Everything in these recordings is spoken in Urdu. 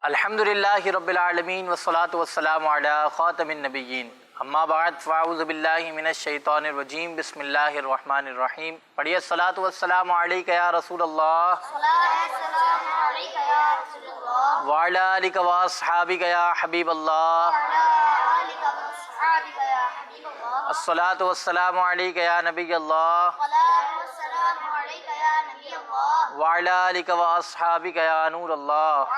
الحمدللہ رب العالمین والصلاة والسلام علی خاتم النبیین اما بعد فاعوذ باللہ من الشیطان الرجیم بسم اللہ الرحمن الرحیم پڑھیے الصلاة والسلام علیک یا رسول اللہ وعلی آلک واصحابک یا حبیب اللہ الصلاة والسلام علیک یا نبی اللہ وعلی آلک واصحابک یا نور اللہ۔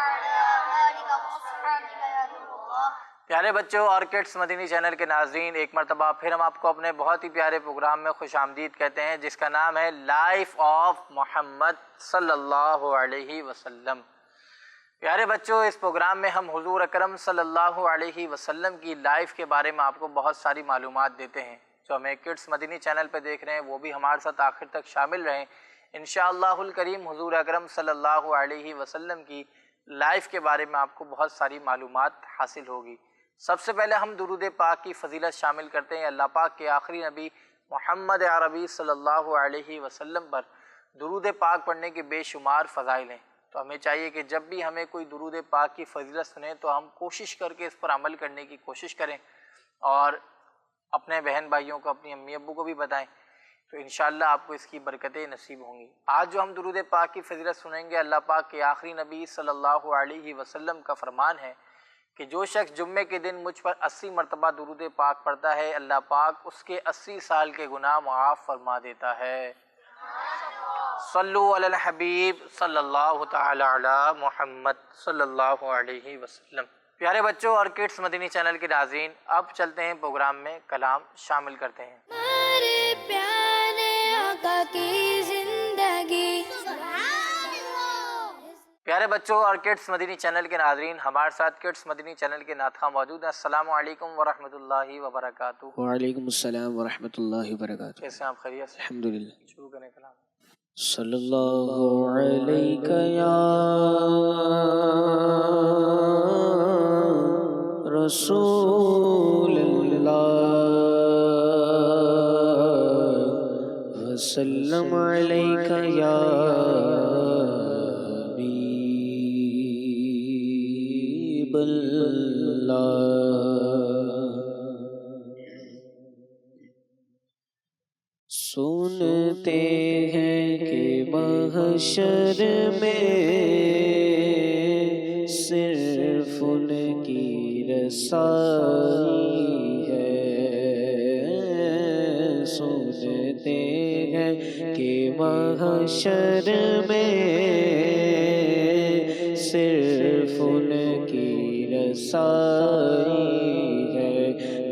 پیارے بچوں اور کڈس مدنی چینل کے ناظرین، ایک مرتبہ پھر ہم آپ کو اپنے بہت ہی پیارے پروگرام میں خوش آمدید کہتے ہیں جس کا نام ہے لائف آف محمد صلی اللہ علیہ وسلم۔ پیارے بچوں، اس پروگرام میں ہم حضور اکرم صلی اللہ علیہ وسلم کی لائف کے بارے میں آپ کو بہت ساری معلومات دیتے ہیں۔ جو ہمیں کڈس مدنی چینل پہ دیکھ رہے ہیں وہ بھی ہمارے ساتھ آخر تک شامل رہیں۔ انشاءاللہ الکریم حضور اکرم صلی اللہ علیہ وسلم کی لائف کے بارے میں آپ کو بہت ساری معلومات حاصل ہوگی۔ سب سے پہلے ہم درود پاک کی فضیلت شامل کرتے ہیں۔ اللہ پاک کے آخری نبی محمد عربی صلی اللہ علیہ وسلم پر درود پاک پڑھنے کے بے شمار فضائل ہیں، تو ہمیں چاہیے کہ جب بھی ہمیں کوئی درود پاک کی فضیلت سنیں تو ہم کوشش کر کے اس پر عمل کرنے کی کوشش کریں اور اپنے بہن بھائیوں کو، اپنی امی ابو کو بھی بتائیں، تو انشاءاللہ آپ کو اس کی برکتیں نصیب ہوں گی۔ آج جو ہم درود پاک کی فضیلت سنیں گے، اللہ پاک کے آخری نبی صلی اللہ علیہ وسلم کا فرمان ہے کہ جو شخص جمعے کے دن مجھ پر 80 مرتبہ درود پاک پڑھتا ہے، اللہ پاک اس کے 80 سال کے گناہ معاف فرما دیتا ہے۔ صلو علی الحبیب صلی اللہ تعالی علی محمد صلی اللہ علیہ وسلم۔ پیارے بچوں اور کڈس مدنی چینل کے ناظرین، اب چلتے ہیں پروگرام میں، کلام شامل کرتے ہیں۔ ہمارے پیارے آقا کی زندگی۔ پیارے بچوں اور کڈس مدنی چینل کے ناظرین، ہمارے ساتھ کڈس مدنی چینل کے نعت خواہ موجود ہیں۔ السلام علیکم ورحمۃ اللہ وبرکاتہ۔ وعلیکم السلام ورحمۃ اللہ وبرکاتہ۔ کیسے ہیں آپ؟ خیریت سے؟ الحمدللہ۔ شروع کریں کلام۔ صلی اللہ علیہ یا رسول اللہ وسلم علیہ یا حبیب اللہ۔ سنتے ہیں کہ محشر میں صرف ان کی رسائی ہے، سنتے ہیں کہ محشر میں صرف ان کی رسائی ہے،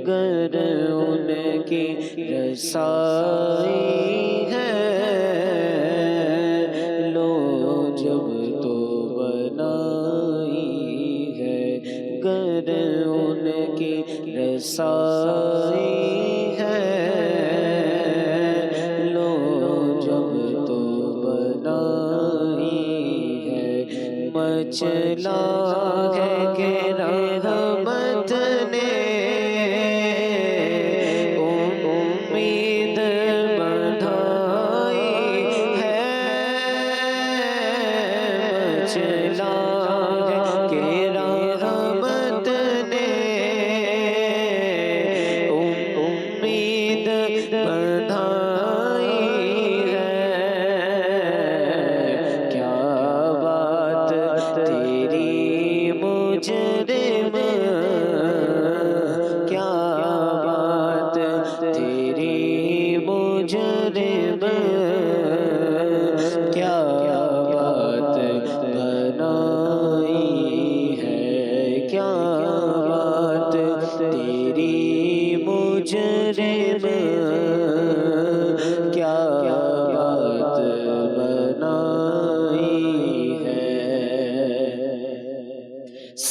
گر ان کی رسائی ہے، لو جب تو بنائی ہے، گر ان کی رسائی ہے، لو جب تو بنائی ہے، مچلا ہے کہ رحمت نے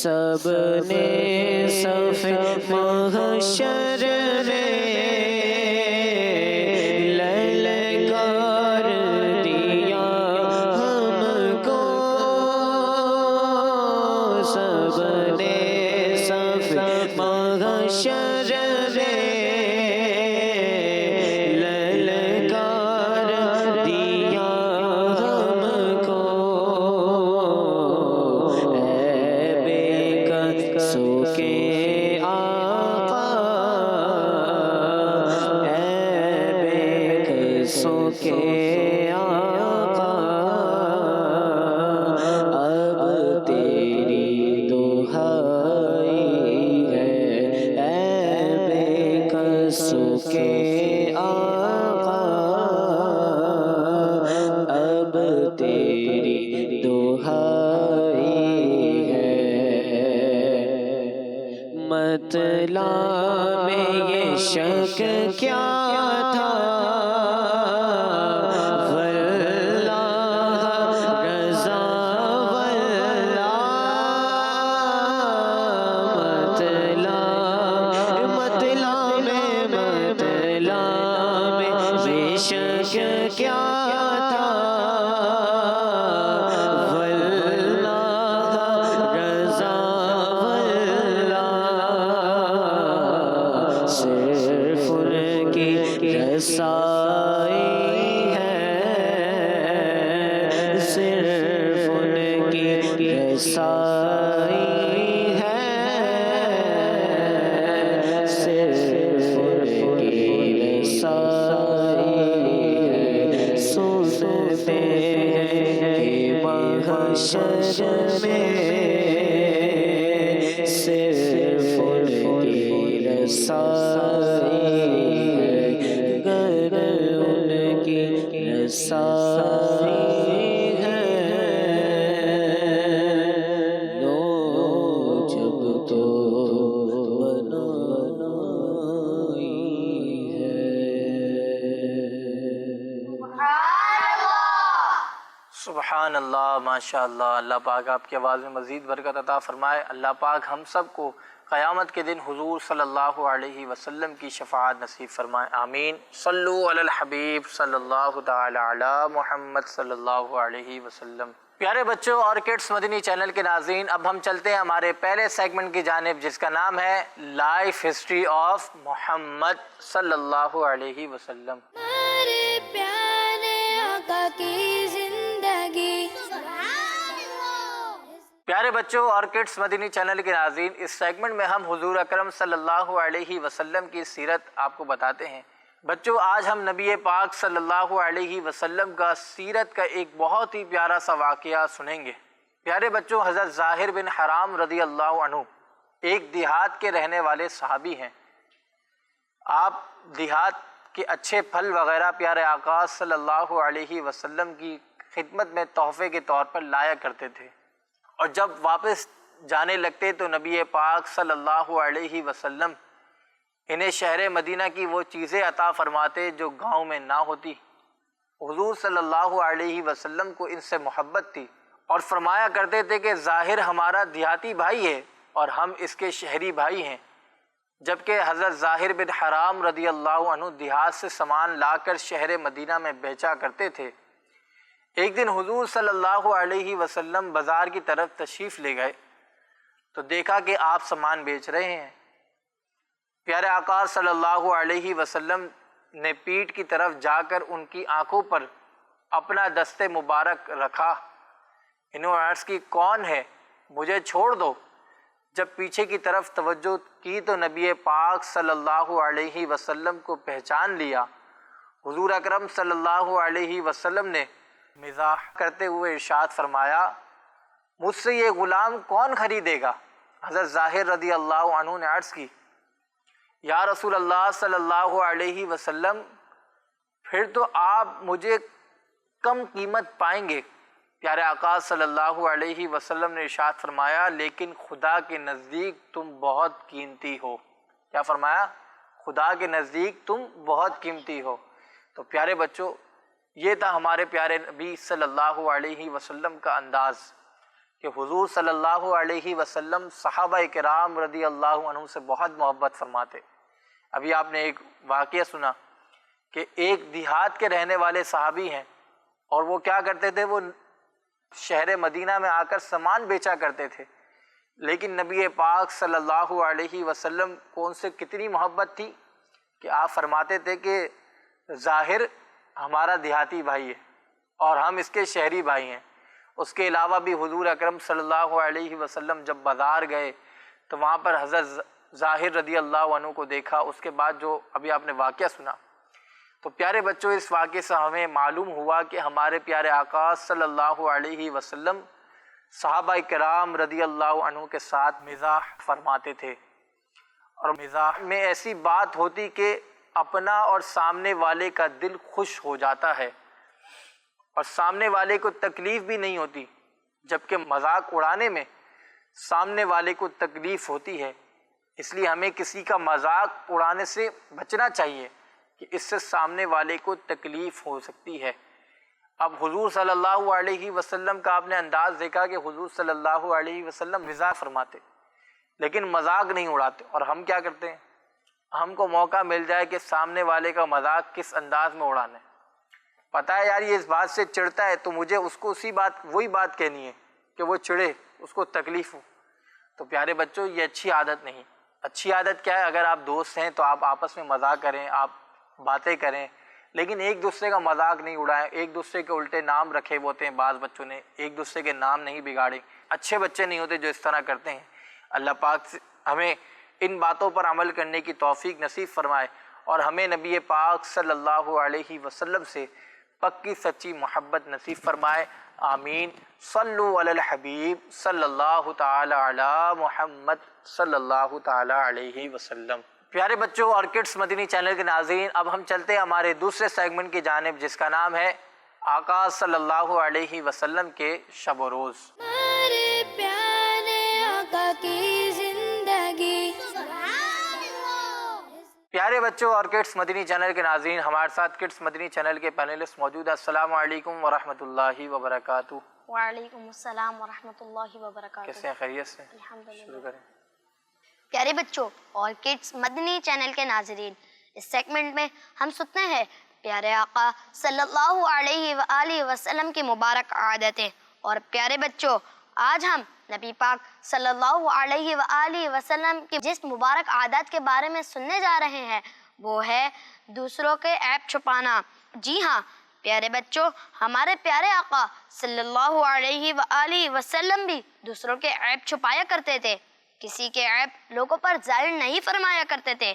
سب نے صف محشر میں للکار دیا ہم کو، سب نے صف محشر میں للکار دیا ہم کو، اے بے اب تیری دہائی ہے، مطلع میں یہ شک کیا تھا، واللہ رضا واللہ، مطلع میں یہ شک کیا تھا، واللہ رضا واللہ، صرف ان کی رسائی ہے، صرف ان کی رسائی ہے، صرف ان کی رسائی ہے، سنتے ہیں محشر میں، صرف ان کی رسائی ہے، گر ان کی رسائی ہے، لو جب تو بنائی ہے۔ سبحان اللہ، ماشاء اللہ۔ اللہ پاک آپ کی آواز میں مزید برکت عطا فرمائے۔ اللہ پاک ہم سب کو قیامت کے دن حضور صلی اللہ علیہ وسلم کی شفاعت نصیب فرمائے، آمین۔ صلو علی الحبیب صلی اللہ تعالی علی محمد صلی اللہ علیہ وسلم۔ پیارے بچوں اور کڈس مدنی چینل کے ناظرین، اب ہم چلتے ہیں ہمارے پہلے سیگمنٹ کی جانب، جس کا نام ہے لائف ہسٹری آف محمد صلی اللہ علیہ وسلم۔ ہمارے پیارے آقا کی زندگی، پیارے بچوں اور کڈس مدنی چینل کے ناظرین، اس سیگمنٹ میں ہم حضور اکرم صلی اللہ علیہ وسلم کی سیرت آپ کو بتاتے ہیں۔ بچوں، آج ہم نبی پاک صلی اللہ علیہ وسلم کا سیرت کا ایک بہت ہی پیارا سا واقعہ سنیں گے۔ پیارے بچوں، حضرت ظاہر بن حرام رضی اللہ عنہ ایک دیہات کے رہنے والے صحابی ہیں۔ آپ دیہات کے اچھے پھل وغیرہ پیارے آقا صلی اللہ علیہ وسلم کی خدمت میں تحفے کے طور پر لایا کرتے تھے، اور جب واپس جانے لگتے تو نبی پاک صلی اللہ علیہ وسلم انہیں شہر مدینہ کی وہ چیزیں عطا فرماتے جو گاؤں میں نہ ہوتی۔ حضور صلی اللہ علیہ وسلم کو ان سے محبت تھی اور فرمایا کرتے تھے کہ ظاہر ہمارا دیہاتی بھائی ہے اور ہم اس کے شہری بھائی ہیں، جبکہ حضرت ظاہر بن حرام رضی اللہ عنہ دیہات سے سامان لا کر شہر مدینہ میں بیچا کرتے تھے۔ ایک دن حضور صلی اللہ علیہ وسلم بازار کی طرف تشریف لے گئے تو دیکھا کہ آپ سامان بیچ رہے ہیں۔ پیارے آقا صلی اللہ علیہ وسلم نے پیٹھ کی طرف جا کر ان کی آنکھوں پر اپنا دست مبارک رکھا، انہوں نے عرض کی، کون ہے؟ مجھے چھوڑ دو۔ جب پیچھے کی طرف توجہ کی تو نبی پاک صلی اللہ علیہ وسلم کو پہچان لیا۔ حضور اکرم صلی اللہ علیہ وسلم نے مزاح کرتے ہوئے ارشاد فرمایا، مجھ سے یہ غلام کون خریدے گا؟ حضرت ظاہر رضی اللہ عنہ نے عرض کی، یا رسول اللہ صلی اللہ علیہ وسلم، پھر تو آپ مجھے کم قیمت پائیں گے۔ پیارے آقا صلی اللہ علیہ وسلم نے ارشاد فرمایا، لیکن خدا کے نزدیک تم بہت قیمتی ہو۔ کیا فرمایا؟ خدا کے نزدیک تم بہت قیمتی ہو۔ تو پیارے بچوں، یہ تھا ہمارے پیارے نبی صلی اللہ علیہ وسلم کا انداز کہ حضور صلی اللہ علیہ وسلم صحابہ کرام رضی اللہ عنہ سے بہت محبت فرماتے۔ ابھی آپ نے ایک واقعہ سنا کہ ایک دیہات کے رہنے والے صحابی ہیں اور وہ کیا کرتے تھے، وہ شہر مدینہ میں آ کر سامان بیچا کرتے تھے، لیکن نبی پاک صلی اللہ علیہ وسلم کو ان سے کتنی محبت تھی کہ آپ فرماتے تھے کہ ظاہر ہمارا دیہاتی بھائی ہے اور ہم اس کے شہری بھائی ہیں۔ اس کے علاوہ بھی حضور اکرم صلی اللہ علیہ وسلم جب بازار گئے تو وہاں پر حضرت ظاہر رضی اللہ عنہ کو دیکھا۔ اس کے بعد جو ابھی آپ نے واقعہ سنا، تو پیارے بچوں، اس واقعے سے ہمیں معلوم ہوا کہ ہمارے پیارے آقا صلی اللہ علیہ وسلم صحابہ کرام رضی اللہ عنہ کے ساتھ مزاح فرماتے تھے، اور مزاح میں ایسی بات ہوتی کہ اپنا اور سامنے والے کا دل خوش ہو جاتا ہے، اور سامنے والے کو تکلیف بھی نہیں ہوتی، جبکہ مذاق اڑانے میں سامنے والے کو تکلیف ہوتی ہے۔ اس لیے ہمیں کسی کا مذاق اڑانے سے بچنا چاہیے کہ اس سے سامنے والے کو تکلیف ہو سکتی ہے۔ اب حضور صلی اللہ علیہ وسلم کا آپ نے انداز دیکھا کہ حضور صلی اللہ علیہ وسلم مزاح فرماتے لیکن مذاق نہیں اڑاتے، اور ہم کیا کرتے ہیں؟ ہم کو موقع مل جائے کہ سامنے والے کا مذاق کس انداز میں اڑانا ہے، پتہ ہے یار یہ اس بات سے چڑھتا ہے تو مجھے اس کو وہی بات کہنی ہے کہ وہ چڑھے، اس کو تکلیف ہو۔ تو پیارے بچوں یہ اچھی عادت نہیں۔ اچھی عادت کیا ہے؟ اگر آپ دوست ہیں تو آپ آپس میں مذاق کریں، آپ باتیں کریں، لیکن ایک دوسرے کا مذاق نہیں اڑائیں، ایک دوسرے کے الٹے نام رکھے ہوتے ہیں بعض بچوں نے، ایک دوسرے کے نام نہیں بگاڑے۔ اچھے بچے نہیں ہوتے جو اس طرح کرتے ہیں۔ اللہ پاک ہمیں ان باتوں پر عمل کرنے کی توفیق نصیب فرمائے، اور ہمیں نبی پاک صلی اللہ علیہ وسلم سے پکی سچی محبت نصیب فرمائے، آمین۔ صلو علی الحبیب صلی اللہ تعالی علی محمد صلی اللہ تعالی علیہ وسلم۔ پیارے بچوں اور کڈس مدنی چینل کے ناظرین، اب ہم چلتے ہیں ہمارے دوسرے سیگمنٹ کی جانب، جس کا نام ہے آقا صلی اللہ علیہ وسلم کے شب و روز۔ ہمارے پیارے آقا کی زندگی۔ پیارے بچوں اور کڈس مدنی چینل کے ناظرین، ہمارے ساتھ کڈس مدنی چینل کے پینلسٹ موجود ہیں۔ السلام علیکم ورحمۃ اللہ وبرکاتہ۔ وعلیکم السلام ورحمۃ اللہ وبرکاتہ۔ کیسے ہیں؟ خیریت سے؟ الحمدللہ۔ شروع کریں۔ پیارے بچوں اور کڈس مدنی چینل کے ناظرین، اس سیگمنٹ میں ہم سنتے ہیں پیارے آقا صلی اللہ علیہ وآلہ وسلم کی مبارک عادتیں۔ اور پیارے بچوں، آج ہم نبی پاک صلی اللہ علیہ وآلہ وسلم کی جس مبارک عادت کے بارے میں سننے جا رہے ہیں وہ ہے دوسروں کے عیب چھپانا۔ جی ہاں پیارے بچوں، ہمارے پیارے آقا صلی اللہ علیہ وآلہ وسلم بھی دوسروں کے عیب چھپایا کرتے تھے، کسی کے عیب لوگوں پر ظاہر نہیں فرمایا کرتے تھے۔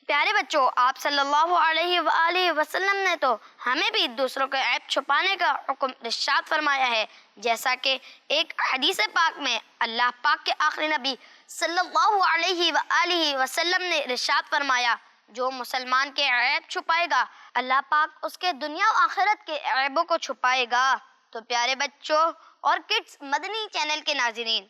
پیارے بچوں، آپ صلی اللہ علیہ وآلہ وسلم نے تو ہمیں بھی دوسروں کے عیب چھپانے کا حکم ارشاد فرمایا ہے، جیسا کہ ایک حدیث پاک میں اللہ پاک کے آخری نبی صلی اللہ علیہ وآلہ وسلم نے ارشاد فرمایا، جو مسلمان کے عیب چھپائے گا اللہ پاک اس کے دنیا و آخرت کے عیبوں کو چھپائے گا۔ تو پیارے بچوں اور کڈس مدنی چینل کے ناظرین،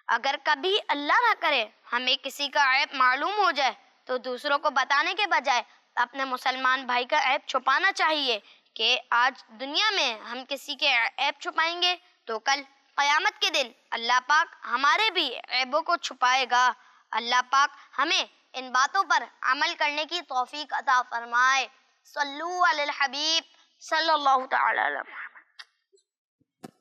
اگر کبھی اللہ نہ کرے ہمیں کسی کا عیب معلوم ہو جائے تو دوسروں کو بتانے کے بجائے اپنے مسلمان بھائی کا عیب چھپانا چاہیے، کہ آج دنیا میں ہم کسی کے عیب چھپائیں گے تو کل قیامت کے دن اللہ پاک ہمارے بھی عیبوں کو چھپائے گا۔ اللہ پاک ہمیں ان باتوں پر عمل کرنے کی توفیق عطا فرمائے۔ صلو علی الحبیب صلی اللہ تعالی علیہ وسلم۔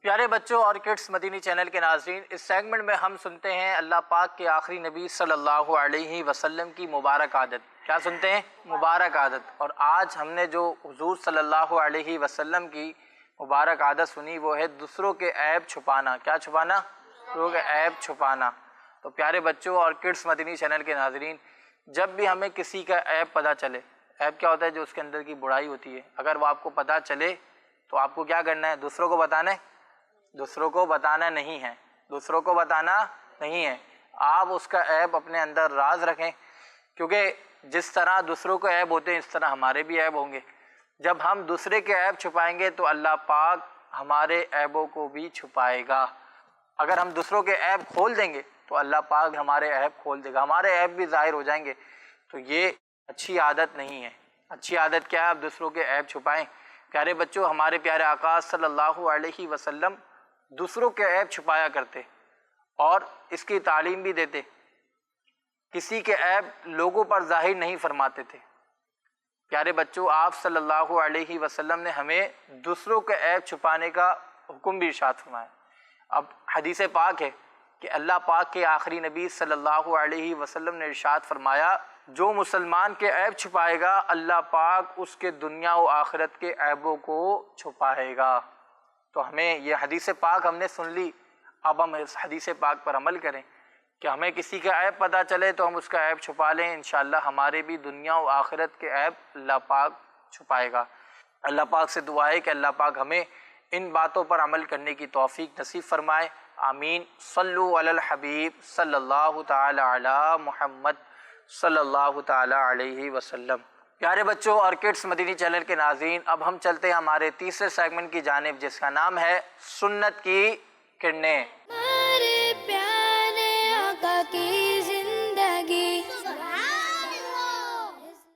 پیارے بچوں اور کڈس مدینی چینل کے ناظرین، اس سیگمنٹ میں ہم سنتے ہیں اللہ پاک کے آخری نبی صلی اللہ علیہ وسلم کی مبارک عادت۔ کیا سنتے ہیں؟ مبارک عادت۔ اور آج ہم نے جو حضور صلی اللہ علیہ وسلم کی مبارک عادت سنی وہ ہے دوسروں کے عیب چھپانا۔ کیا چھپانا؟ دوسروں کے عیب چھپانا۔ تو پیارے بچوں اور کڈس مدینی چینل کے ناظرین، جب بھی ہمیں کسی کا عیب پتہ چلے، عیب کیا ہوتا ہے؟ جو اس کے اندر کی برائی ہوتی ہے، اگر وہ آپ کو پتہ چلے تو آپ کو کیا کرنا ہے؟ دوسروں کو بتانا ہے؟ دوسروں کو بتانا نہیں ہے، دوسروں کو بتانا نہیں ہے۔ آپ اس کا عیب اپنے اندر راز رکھیں، کیونکہ جس طرح دوسروں کو عیب ہوتے ہیں اس طرح ہمارے بھی عیب ہوں گے۔ جب ہم دوسرے کے عیب چھپائیں گے تو اللہ پاک ہمارے عیبوں کو بھی چھپائے گا۔ اگر ہم دوسروں کے عیب کھول دیں گے تو اللہ پاک ہمارے عیب کھول دے گا، ہمارے عیب بھی ظاہر ہو جائیں گے۔ تو یہ اچھی عادت نہیں ہے۔ اچھی عادت کیا ہے؟ آپ دوسروں کے عیب چھپائیں۔ پیارے بچوں، ہمارے پیارے آقا صلی اللہ علیہ وسلم دوسروں کے عیب چھپایا کرتے اور اس کی تعلیم بھی دیتے، کسی کے عیب لوگوں پر ظاہر نہیں فرماتے تھے۔ پیارے بچوں، آپ صلی اللہ علیہ وسلم نے ہمیں دوسروں کے عیب چھپانے کا حکم بھی ارشاد فرمایا۔ اب حدیث پاک ہے کہ اللہ پاک کے آخری نبی صلی اللہ علیہ وسلم نے ارشاد فرمایا، جو مسلمان کے عیب چھپائے گا اللہ پاک اس کے دنیا و آخرت کے عیبوں کو چھپائے گا۔ تو ہمیں یہ حدیث پاک ہم نے سن لی، اب ہم اس حدیث پاک پر عمل کریں کہ ہمیں کسی کا عیب پتہ چلے تو ہم اس کا عیب چھپا لیں، انشاءاللہ ہمارے بھی دنیا و آخرت کے عیب اللہ پاک چھپائے گا۔ اللہ پاک سے دعا ہے کہ اللہ پاک ہمیں ان باتوں پر عمل کرنے کی توفیق نصیب فرمائے، آمین۔ صلو علی الحبیب صلی اللہ تعالی علی محمد صلی اللہ تعالی علیہ وسلم۔ پیارے بچوں اور کڈس مدنی چینل کے ناظرین، اب ہم چلتے ہیں ہمارے تیسرے سیگمنٹ کی جانب، جس کا نام ہے سنت کی کرنیں۔ ہمارے پیارے آقا کی زندگی،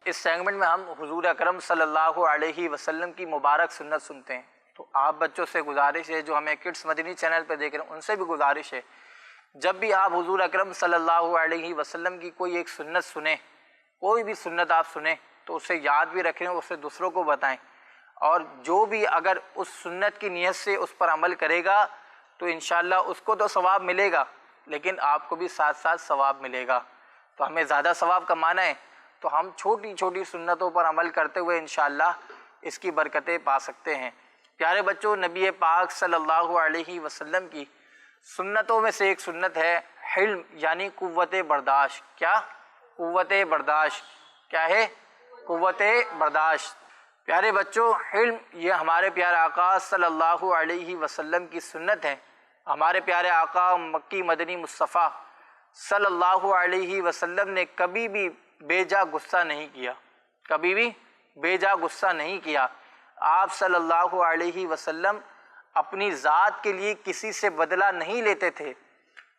اس سیگمنٹ میں ہم حضور اکرم صلی اللہ علیہ وسلم کی مبارک سنت سنتے ہیں۔ تو آپ بچوں سے گزارش ہے، جو ہمیں کڈس مدنی چینل پہ دیکھ رہے ہیں، ان سے بھی گزارش ہے، جب بھی آپ حضور اکرم صلی اللہ علیہ وسلم کی کوئی ایک سنت سنیں، کوئی بھی سنت آپ سنیں، تو اسے یاد بھی رکھیں، اسے دوسروں کو بتائیں، اور جو بھی اگر اس سنت کی نیت سے اس پر عمل کرے گا تو انشاءاللہ اس کو تو ثواب ملے گا، لیکن آپ کو بھی ساتھ ساتھ ثواب ملے گا۔ تو ہمیں زیادہ ثواب کمانا ہے تو ہم چھوٹی چھوٹی سنتوں پر عمل کرتے ہوئے انشاءاللہ اس کی برکتیں پا سکتے ہیں۔ پیارے بچوں، نبی پاک صلی اللہ علیہ وسلم کی سنتوں میں سے ایک سنت ہے حلم، یعنی قوت برداشت۔ کیا؟ قوت برداشت۔ کیا ہے؟ قوت برداشت۔ پیارے بچوں، حلم یہ ہمارے پیارے آقا صلی اللہ علیہ وسلم کی سنت ہے۔ ہمارے پیارے آقا مکی مدنی مصطفیٰ صلی اللہ علیہ وسلم نے کبھی بھی بے جا غصہ نہیں کیا، کبھی بھی بے جا غصہ نہیں کیا۔ آپ صلی اللہ علیہ وسلم اپنی ذات کے لیے کسی سے بدلہ نہیں لیتے تھے۔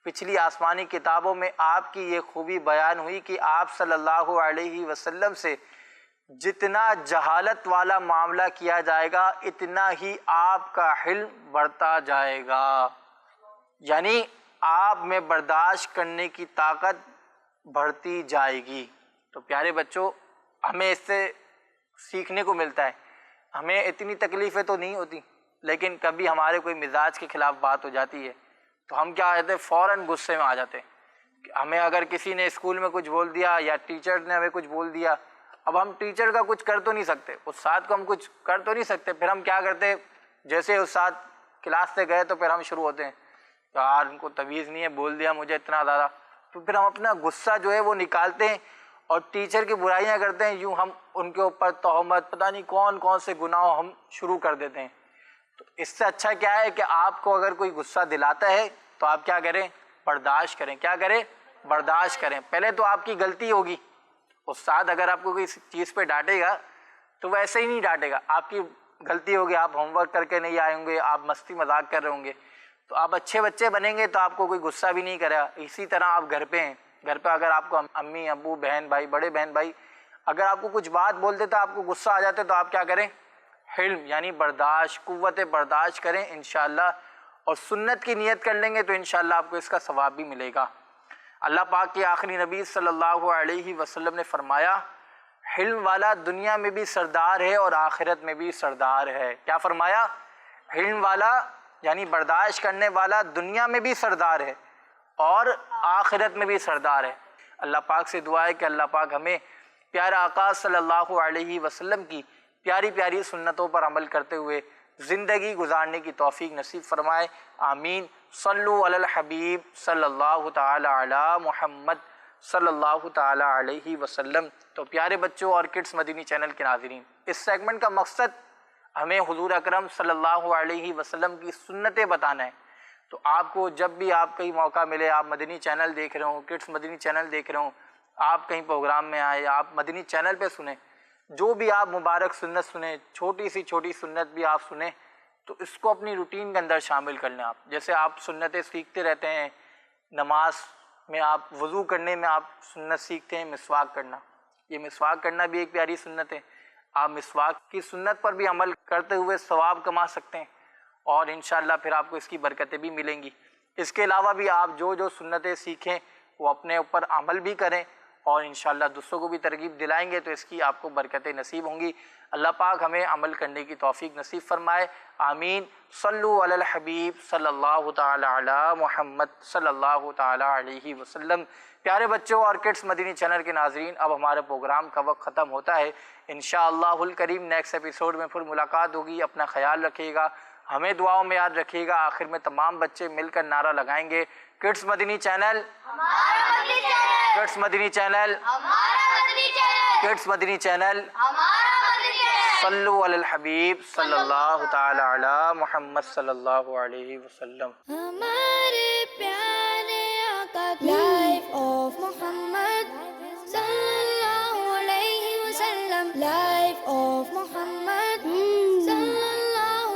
پچھلی آسمانی کتابوں میں آپ کی یہ خوبی بیان ہوئی کہ آپ صلی اللہ علیہ وسلم سے جتنا جہالت والا معاملہ کیا جائے گا اتنا ہی آپ کا حلم بڑھتا جائے گا، یعنی آپ میں برداشت کرنے کی طاقت بڑھتی جائے گی۔ تو پیارے بچوں، ہمیں اس سے سیکھنے کو ملتا ہے، ہمیں اتنی تکلیفیں تو نہیں ہوتی، لیکن کبھی ہمارے کوئی مزاج کے خلاف بات ہو جاتی ہے تو ہم کیا کہتے ہیں، فوراً غصے میں آ جاتے ہیں۔ ہمیں اگر کسی نے اسکول میں کچھ بول دیا یا ٹیچر نے ہمیں کچھ بول دیا، اب ہم ٹیچر کا کچھ کر تو نہیں سکتے، استاد کو ہم کچھ کر تو نہیں سکتے، پھر ہم کیا کرتے ہیں، جیسے استاد کلاس سے گئے تو پھر ہم شروع ہوتے ہیں، یار ان کو تمیز نہیں ہے، بول دیا مجھے اتنا زیادہ، تو پھر ہم اپنا غصہ جو ہے وہ نکالتے ہیں اور ٹیچر کی برائیاں کرتے ہیں، یوں ہم ان کے اوپر تہمت، پتہ نہیں کون کون سے گناہ ہم شروع کر دیتے ہیں۔ تو اس سے اچھا کیا ہے کہ آپ کو اگر کوئی غصہ دلاتا ہے تو آپ کیا کریں، برداشت کریں۔ کیا کریں؟ برداشت کریں۔ پہلے تو آپ کی غلطی ہوگی، استاد اگر آپ کو کوئی چیز پہ ڈانٹے گا تو وہ ایسے ہی نہیں ڈانٹے گا، آپ کی غلطی ہوگی، آپ ہوم ورک کر کے نہیں آئے ہوں گے، آپ مستی مذاق کر رہے ہوں گے، تو آپ اچھے بچے بنیں گے تو آپ کو کوئی غصہ بھی نہیں کرے گا۔ اسی طرح آپ گھر پہ ہیں، گھر پہ اگر آپ کو امی ابو بہن بھائی، بڑے بہن بھائی اگر آپ کو کچھ بات بول دیتا، آپ کو غصہ آ جاتا ہے، تو آپ کیا کریں، حلم یعنی برداشت، قوت برداشت کریں انشاءاللہ، اور سنت کی نیت کر لیں گے تو انشاءاللہ آپ کو اس کا ثواب بھی ملے گا۔ اللہ پاک کے آخری نبی صلی اللہ علیہ وسلم نے فرمایا، حلم والا دنیا میں بھی سردار ہے اور آخرت میں بھی سردار ہے۔ کیا فرمایا؟ حلم والا یعنی برداشت کرنے والا دنیا میں بھی سردار ہے اور آخرت میں بھی سردار ہے۔ اللہ پاک سے دعا ہے کہ اللہ پاک ہمیں پیارا آقا صلی اللہ علیہ وسلم کی پیاری پیاری سنتوں پر عمل کرتے ہوئے زندگی گزارنے کی توفیق نصیب فرمائے، آمین۔ صلو علی الحبیب صلی اللہ تعالی علی محمد صلی اللہ تعالی علیہ وسلم۔ تو پیارے بچوں اور کڈس مدنی چینل کے ناظرین، اس سیگمنٹ کا مقصد ہمیں حضور اکرم صلی اللہ علیہ وسلم کی سنتیں بتانا ہے۔ تو آپ کو جب بھی آپ کہیں موقع ملے، آپ مدنی چینل دیکھ رہے ہوں، کڈس مدنی چینل دیکھ رہے ہوں، آپ کہیں پروگرام میں آئے، آپ مدنی چینل پہ سنیں، جو بھی آپ مبارک سنت سنیں، چھوٹی سی چھوٹی سنت بھی آپ سنیں، تو اس کو اپنی روٹین کے اندر شامل کر لیں۔ آپ جیسے آپ سنتیں سیکھتے رہتے ہیں، نماز میں آپ وضو کرنے میں آپ سنت سیکھتے ہیں مسواک کرنا، یہ مسواک کرنا بھی ایک پیاری سنت ہے، آپ مسواک کی سنت پر بھی عمل کرتے ہوئے ثواب کما سکتے ہیں اور انشاءاللہ پھر آپ کو اس کی برکتیں بھی ملیں گی۔ اس کے علاوہ بھی آپ جو جو سنتیں سیکھیں وہ اپنے اوپر عمل بھی کریں اور انشاءاللہ دوسروں کو بھی ترغیب دلائیں گے تو اس کی آپ کو برکتیں نصیب ہوں گی۔ اللہ پاک ہمیں عمل کرنے کی توفیق نصیب فرمائے، آمین۔ صلو علی الحبیب صلی اللہ تعالی علی محمد صلی اللہ تعالی علیہ وسلم۔ پیارے بچوں اور کڈس مدنی چینل کے ناظرین، اب ہمارے پروگرام کا وقت ختم ہوتا ہے، انشاءاللہ الکریم نیکسٹ ایپیسوڈ میں پھر ملاقات ہوگی۔ اپنا خیال رکھیے گا، ہمیں دعاؤں میں یاد رکھیے گا۔ آخر میں تمام بچے مل کر نعرہ لگائیں گے، کڈس مدنی چینل، کڈس مدنی چینل، کڈس مدنی چینل، صلو علی الحبیب صلی اللہ تعالی علی محمد صلی اللہ علیہ وسلم۔ ہمارے پیارے آقا لائف آف محمد صلی اللہ علیہ وسلم Life of Muhammad sallallahu